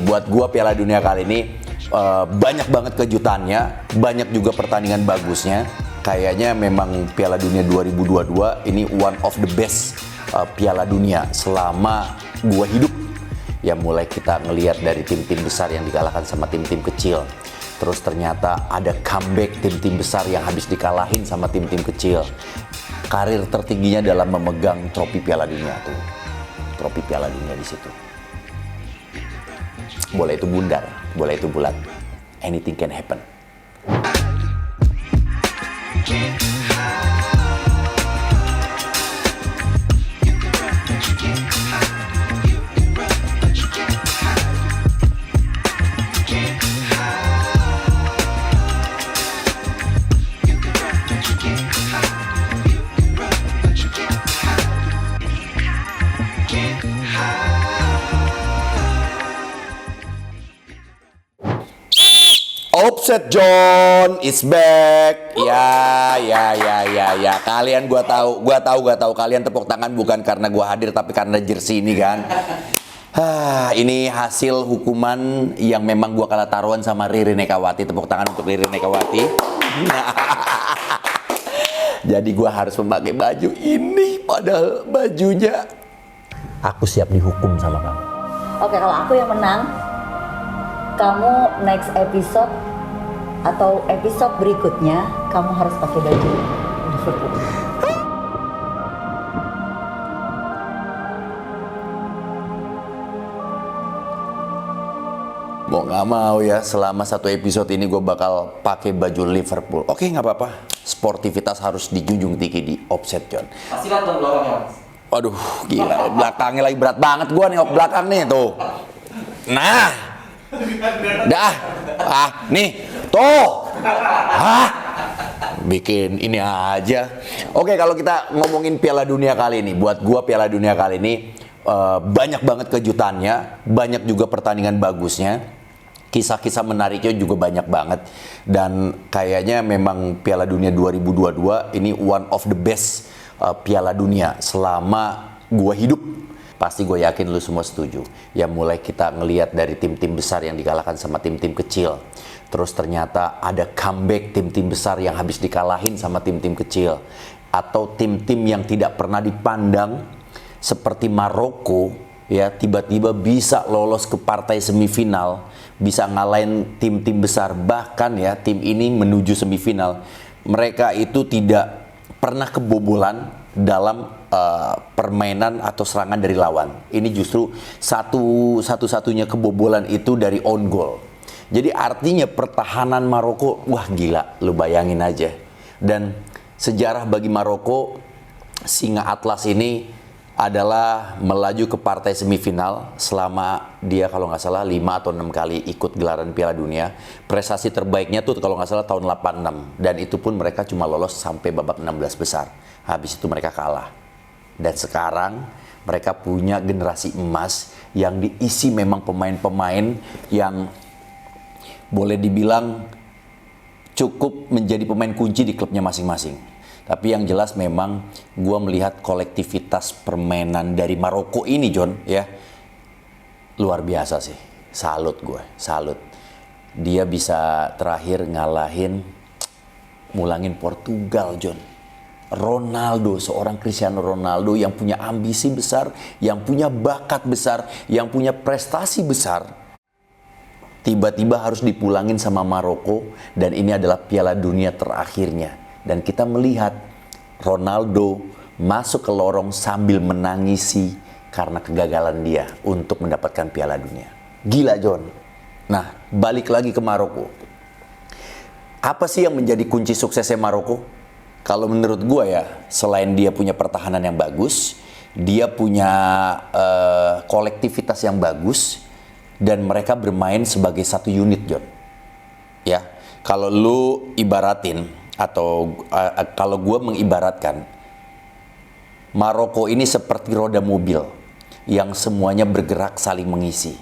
buat gua Piala Dunia kali ini banyak banget kejutannya, banyak juga pertandingan bagusnya. Kayaknya memang Piala Dunia 2022 ini one of the best Piala Dunia selama gua hidup. Ya mulai kita ngelihat dari tim-tim besar yang dikalahkan sama tim-tim kecil. Terus ternyata ada comeback tim-tim besar yang habis dikalahin sama tim-tim kecil. Karir tertingginya dalam memegang trofi Piala Dunia tuh. Trofi Piala Dunia di situ. Boleh itu bundar, boleh itu bulat. Anything can happen. Offset John is back. Ya. Kalian gua tahu kalian tepuk tangan bukan karena gua hadir tapi karena jersey ini kan. Ini hasil hukuman yang memang gua kalah taruhan sama Riri Nekawati. Tepuk tangan untuk Riri Nekawati. Jadi gua harus memakai baju ini padahal bajunya aku siap dihukum sama kamu. Oke, kalau aku yang menang, kamu next episode atau episode berikutnya kamu harus pakai baju Liverpool. Mau nggak mau ya, selama satu episode ini gue bakal pakai baju Liverpool. Oke, nggak apa-apa. Sportivitas harus dijunjung tinggi di Offset John. Pastikan dong belakangnya. Waduh, gila. Belakangnya lagi berat banget gue nih, belakang nih tuh. Nah, dah, nih, tuh, bikin ini aja. Oke, kalau kita ngomongin Piala Dunia kali ini, buat gua Piala Dunia kali ini banyak banget kejutannya, banyak juga pertandingan bagusnya, kisah-kisah menariknya juga banyak banget. Dan kayaknya memang Piala Dunia 2022 ini one of the best Piala Dunia selama gua hidup. Pasti gue yakin lu semua setuju. Ya mulai kita ngelihat dari tim-tim besar yang dikalahkan sama tim-tim kecil. Terus ternyata ada comeback tim-tim besar yang habis dikalahin sama tim-tim kecil. Atau tim-tim yang tidak pernah dipandang seperti Maroko ya tiba-tiba bisa lolos ke partai semifinal, bisa ngalahin tim-tim besar, bahkan ya tim ini menuju semifinal. Mereka itu tidak pernah kebobolan dalam permainan atau serangan dari lawan. Ini justru satu-satunya kebobolan itu dari own goal. Jadi artinya pertahanan Maroko, wah gila, lu bayangin aja. Dan sejarah bagi Maroko, Singa Atlas ini adalah melaju ke partai semifinal selama dia kalau nggak salah 5 atau 6 kali ikut gelaran Piala Dunia. Prestasi terbaiknya tuh kalau nggak salah tahun 86, dan itu pun mereka cuma lolos sampai babak 16 besar. Habis itu mereka kalah. Dan sekarang mereka punya generasi emas yang diisi memang pemain-pemain yang boleh dibilang cukup menjadi pemain kunci di klubnya masing-masing. Tapi yang jelas memang gue melihat kolektivitas permainan dari Maroko ini, John, ya luar biasa sih. Salut gue, salut. Dia bisa terakhir mulangin Portugal, John. Ronaldo, seorang Cristiano Ronaldo yang punya ambisi besar, yang punya bakat besar, yang punya prestasi besar, tiba-tiba harus dipulangin sama Maroko, dan ini adalah Piala Dunia terakhirnya. Dan kita melihat Ronaldo masuk ke lorong sambil menangisi karena kegagalan dia untuk mendapatkan Piala Dunia. Gila, John. Nah, balik lagi ke Maroko. Apa sih yang menjadi kunci suksesnya Maroko? Kalau menurut gue ya, selain dia punya pertahanan yang bagus, dia punya kolektivitas yang bagus, dan mereka bermain sebagai satu unit, John. Ya, kalau lu ibaratin, atau kalau gue mengibaratkan, Maroko ini seperti roda mobil yang semuanya bergerak saling mengisi.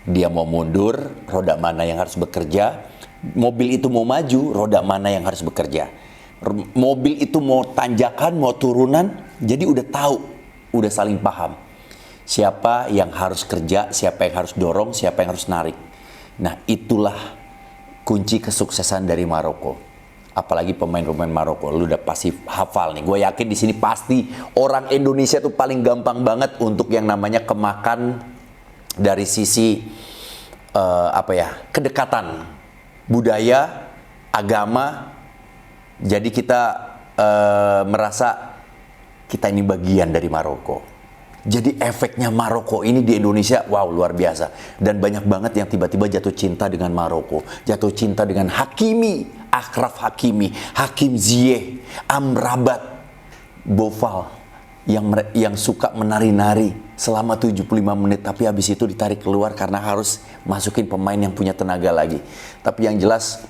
Dia mau mundur, roda mana yang harus bekerja. Mobil itu mau maju, roda mana yang harus bekerja. Mobil itu mau tanjakan, mau turunan, jadi udah tahu, udah saling paham. Siapa yang harus kerja, siapa yang harus dorong, siapa yang harus narik. Nah, itulah kunci kesuksesan dari Maroko. Apalagi pemain-pemain Maroko, lu udah pasti hafal nih. Gue yakin di sini pasti orang Indonesia tuh paling gampang banget untuk yang namanya kemakan dari sisi kedekatan budaya, agama. Jadi kita merasa kita ini bagian dari Maroko. Jadi efeknya Maroko ini di Indonesia, wow, luar biasa. Dan banyak banget yang tiba-tiba jatuh cinta dengan Maroko. Jatuh cinta dengan Hakimi, Achraf Hakimi, Hakim Ziyech, Amrabat, Boufal. Yang suka menari-nari selama 75 menit. Tapi habis itu ditarik keluar karena harus masukin pemain yang punya tenaga lagi. Tapi yang jelas,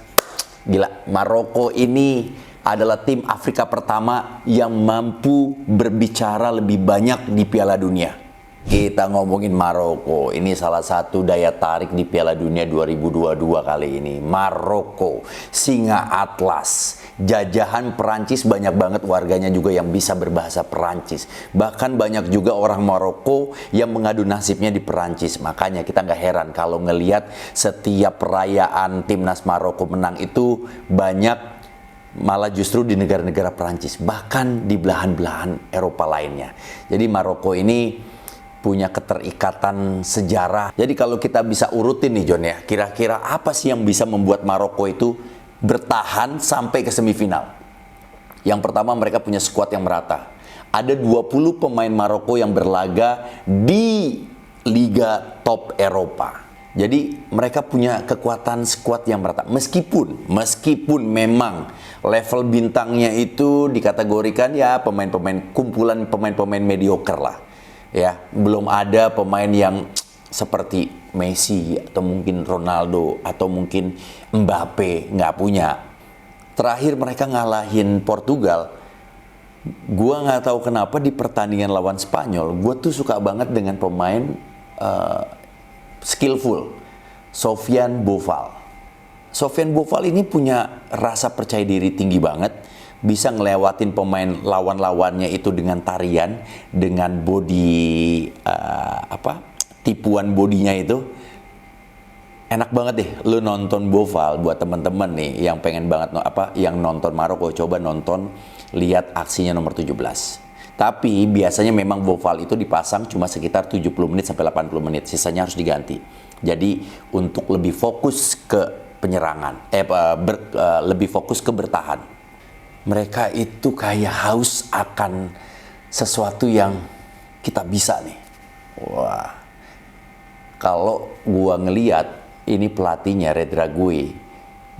gila, Maroko ini adalah tim Afrika pertama yang mampu berbicara lebih banyak di Piala Dunia. Kita ngomongin Maroko, ini salah satu daya tarik di Piala Dunia 2022 kali ini. Maroko, singa atlas, jajahan Perancis, banyak banget warganya juga yang bisa berbahasa Perancis. Bahkan banyak juga orang Maroko yang mengadu nasibnya di Perancis. Makanya kita nggak heran kalau ngelihat setiap perayaan timnas Maroko menang itu banyak malah justru di negara-negara Perancis, bahkan di belahan-belahan Eropa lainnya. Jadi Maroko ini punya keterikatan sejarah. Jadi kalau kita bisa urutin nih John ya, kira-kira apa sih yang bisa membuat Maroko itu bertahan sampai ke semifinal? Yang pertama, mereka punya skuad yang merata. Ada 20 pemain Maroko yang berlaga di liga top Eropa. Jadi mereka punya kekuatan skuad yang merata. Meskipun memang level bintangnya itu dikategorikan ya pemain-pemain, kumpulan pemain-pemain mediocre lah. Ya, belum ada pemain yang seperti Messi atau mungkin Ronaldo atau mungkin Mbappe, nggak punya. Terakhir mereka ngalahin Portugal. Gua nggak tahu kenapa di pertandingan lawan Spanyol, gua tuh suka banget dengan pemain skillful, Sofiane Boufal. Sofiane Boufal ini punya rasa percaya diri tinggi banget, bisa ngelewatin pemain lawan-lawannya itu dengan tarian, dengan body tipuan bodinya itu. Enak banget deh lu nonton Boufal. Buat teman-teman nih yang pengen banget yang nonton Maroko, coba nonton, lihat aksinya nomor 17. Tapi biasanya memang Boufal itu dipasang cuma sekitar 70 menit sampai 80 menit. Sisanya harus diganti. Jadi untuk lebih fokus ke penyerangan, lebih fokus ke bertahan. Mereka itu kayak haus akan sesuatu yang kita bisa nih. Wah. Kalau gua ngeliat ini pelatihnya Regragui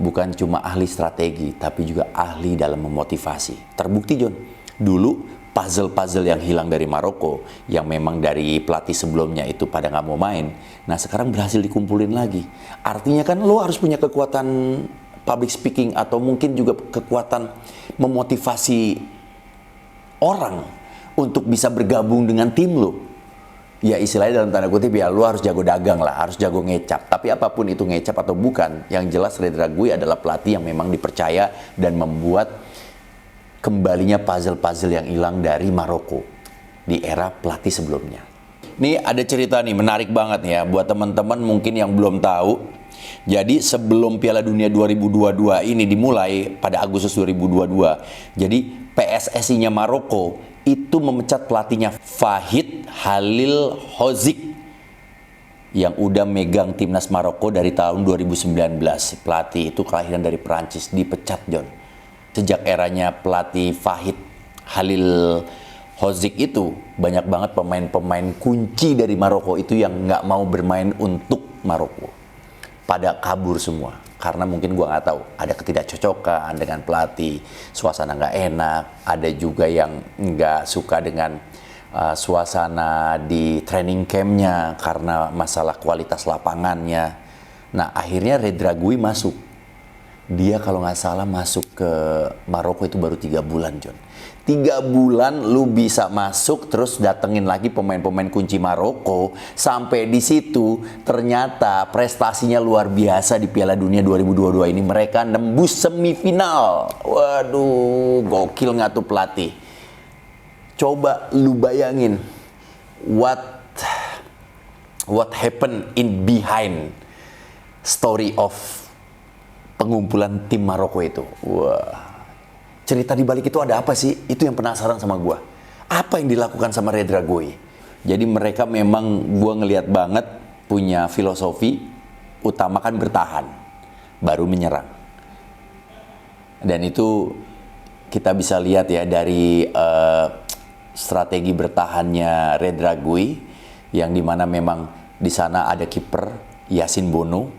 bukan cuma ahli strategi, tapi juga ahli dalam memotivasi. Terbukti John, dulu puzzle-puzzle yang hilang dari Maroko, yang memang dari pelatih sebelumnya itu pada nggak mau main, nah sekarang berhasil dikumpulin lagi. Artinya kan lo harus punya kekuatan public speaking atau mungkin juga kekuatan memotivasi orang untuk bisa bergabung dengan tim lo. Ya istilahnya dalam tanda kutip ya lo harus jago dagang lah, harus jago ngecap. Tapi apapun itu ngecap atau bukan, yang jelas Regragui adalah pelatih yang memang dipercaya dan membuat kembalinya puzzle-puzzle yang hilang dari Maroko di era pelatih sebelumnya. Nih ada cerita nih menarik banget nih ya buat teman-teman mungkin yang belum tahu. Jadi sebelum Piala Dunia 2022 ini dimulai pada Agustus 2022, jadi PSSI-nya Maroko itu memecat pelatihnya Fahid Halil Hozik yang udah megang timnas Maroko dari tahun 2019. Pelatih itu kelahiran dari Perancis, dipecat John. Sejak eranya pelatih Fahid Halil Hozik itu, banyak banget pemain-pemain kunci dari Maroko itu yang nggak mau bermain untuk Maroko. Pada kabur semua. Karena mungkin gua nggak tahu, ada ketidakcocokan dengan pelatih, suasana nggak enak, ada juga yang nggak suka dengan suasana di training campnya karena masalah kualitas lapangannya. Nah akhirnya Regragui masuk. Dia kalau nggak salah masuk ke Maroko itu baru 3 bulan John. 3 bulan lu bisa masuk terus datengin lagi pemain-pemain kunci Maroko. Sampai di situ ternyata prestasinya luar biasa di Piala Dunia 2022 ini. Mereka nembus semifinal. Waduh, gokil nggak tuh pelatih. Coba lu bayangin what what happened in behind story of pengumpulan tim Maroko itu. Wah, cerita di balik itu ada apa sih? Itu yang penasaran sama gua. Apa yang dilakukan sama Redragui? Jadi mereka memang gua ngelihat banget punya filosofi utamakan bertahan, baru menyerang. Dan itu kita bisa lihat ya dari strategi bertahannya Redragui, yang dimana memang di sana ada kiper Yasin Bono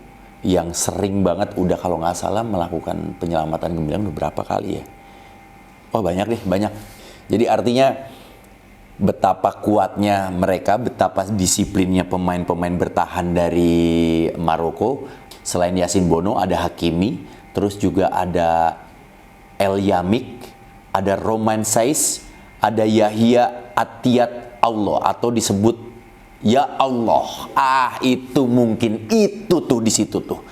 yang sering banget udah kalau nggak salah melakukan penyelamatan gemilang beberapa kali ya. Wah banyak nih, banyak. Jadi artinya betapa kuatnya mereka, betapa disiplinnya pemain-pemain bertahan dari Maroko. Selain Yasin Bono ada Hakimi, terus juga ada El Yamik, ada Romain Saiz, ada Yahya Atiyat Allah atau disebut Ya Allah. Itu mungkin itu tuh di situ tuh.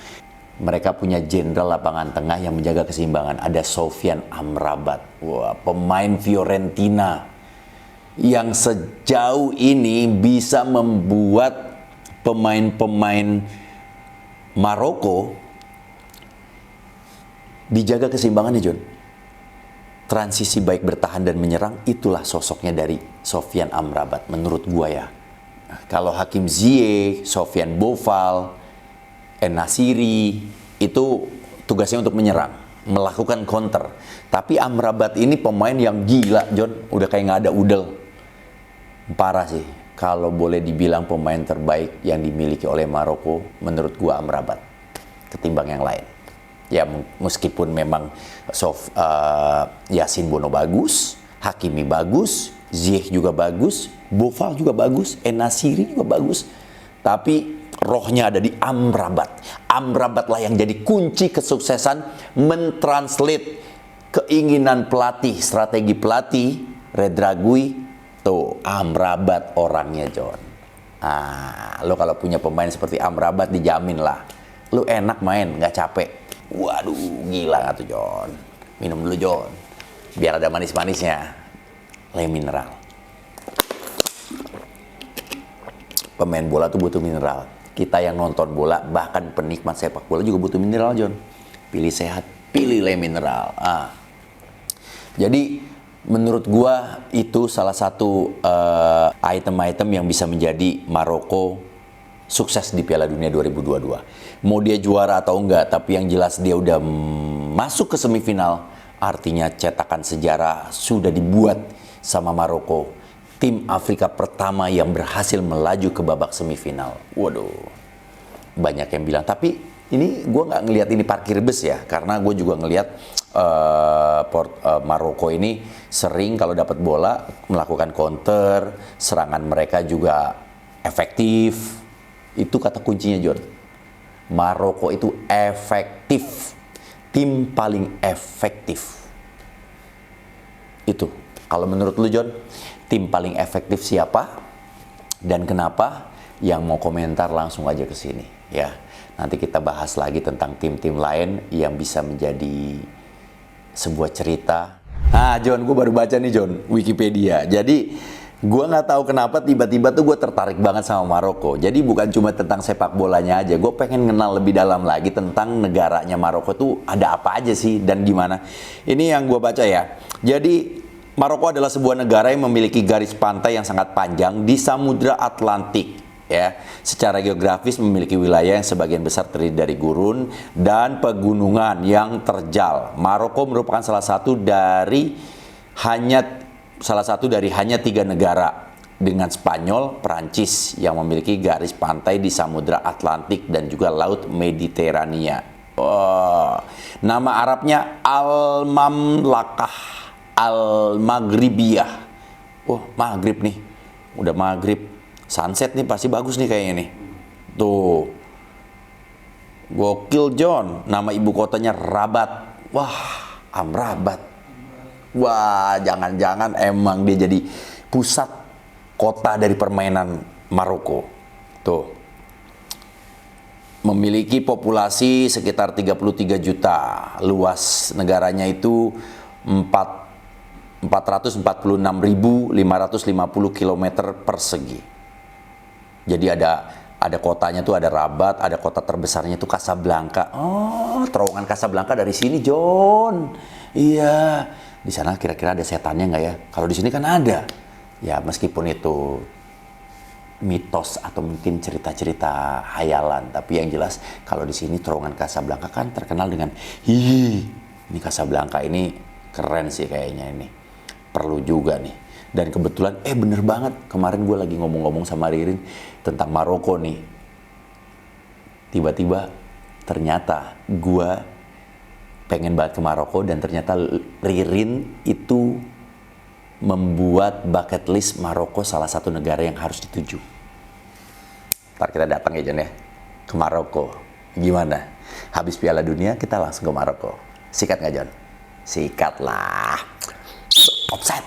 Mereka punya jenderal lapangan tengah yang menjaga keseimbangan. Ada Sofyan Amrabat. Wah, pemain Fiorentina yang sejauh ini bisa membuat pemain-pemain Maroko dijaga keseimbangannya, John. Transisi baik bertahan dan menyerang, itulah sosoknya dari Sofyan Amrabat menurut gua ya. Kalau Hakim Ziyech, Sofiane Boufal, En-Nesyri itu tugasnya untuk menyerang, melakukan counter. Tapi Amrabat ini pemain yang gila, John. Udah kayak nggak ada udel. Parah sih. Kalau boleh dibilang pemain terbaik yang dimiliki oleh Maroko, menurut gua Amrabat ketimbang yang lain. Ya meskipun memang Yasin Bono bagus, Hakimi bagus, Ziyech juga bagus, Boufal juga bagus, En-Nesyri juga bagus. Tapi rohnya ada di Amrabat. Amrabat lah yang jadi kunci kesuksesan mentranslate keinginan pelatih, strategi pelatih Redragui. Tuh Amrabat orangnya, John. Lo kalau punya pemain seperti Amrabat dijamin lah. Lo enak main, nggak capek. Waduh, gila nggak tuh, John? Minum dulu, John. Biar ada manis-manisnya. Le mineral. Pemain bola tuh butuh mineral. Kita yang nonton bola, bahkan penikmat sepak bola juga butuh mineral, John. Pilih sehat, pilih le mineral. Jadi menurut gua itu salah satu item-item yang bisa menjadi Maroko sukses di Piala Dunia 2022. Mau dia juara atau enggak, tapi yang jelas dia udah masuk ke semifinal. Artinya cetakan sejarah sudah dibuat sama Maroko. Tim Afrika pertama yang berhasil melaju ke babak semifinal. Waduh, banyak yang bilang. Tapi ini gue nggak ngelihat ini parkir bus ya. Karena gue juga ngelihat Maroko ini sering kalau dapat bola melakukan counter. Serangan mereka juga efektif. Itu kata kuncinya, John. Maroko itu efektif. Tim paling efektif. Itu. Kalau menurut lu, John, tim paling efektif siapa dan kenapa? Yang mau komentar langsung aja ke sini ya. Nanti kita bahas lagi tentang tim-tim lain yang bisa menjadi sebuah cerita. John, gue baru baca nih, John, Wikipedia. Jadi gue nggak tahu kenapa tiba-tiba tuh gue tertarik banget sama Maroko. Jadi bukan cuma tentang sepak bolanya aja, gue pengen kenal lebih dalam lagi tentang negaranya Maroko tuh ada apa aja sih dan gimana. Ini yang gue baca ya. Jadi Maroko adalah sebuah negara yang memiliki garis pantai yang sangat panjang di Samudra Atlantik. Ya, secara geografis memiliki wilayah yang sebagian besar terdiri dari gurun dan pegunungan yang terjal. Maroko merupakan salah satu dari hanya 3 negara dengan Spanyol, Perancis yang memiliki garis pantai di Samudra Atlantik dan juga Laut Mediterania. Nama Arabnya Al-Mamlakah Al-Maghribiyah. Maghrib nih. Udah maghrib. Sunset nih pasti bagus nih kayaknya nih. Tuh. Gokil, John. Nama ibu kotanya Rabat. Amrabat. Jangan-jangan emang dia jadi pusat kota dari permainan Maroko. Tuh. Memiliki populasi sekitar 33 juta. Luas negaranya itu 446.550 km persegi. Jadi ada Ada kotanya tuh ada Rabat, ada kota terbesarnya tuh Casablanca. Oh, terowongan Casablanca dari sini, John. Iya, di sana kira-kira ada setannya nggak ya? Kalau di sini kan ada. Ya meskipun itu mitos atau mungkin cerita-cerita hayalan, tapi yang jelas kalau di sini terowongan Casablanca kan terkenal dengan ini Casablanca ini keren sih kayaknya ini. Perlu juga nih. Dan kebetulan, bener banget. Kemarin gue lagi ngomong-ngomong sama Ririn tentang Maroko nih. Tiba-tiba ternyata gue pengen banget ke Maroko dan ternyata Ririn itu membuat bucket list Maroko salah satu negara yang harus dituju. Ntar kita datang ya John ya, ke Maroko. Gimana? Habis Piala Dunia kita langsung ke Maroko. Sikat nggak John? Sikat lah. Offset.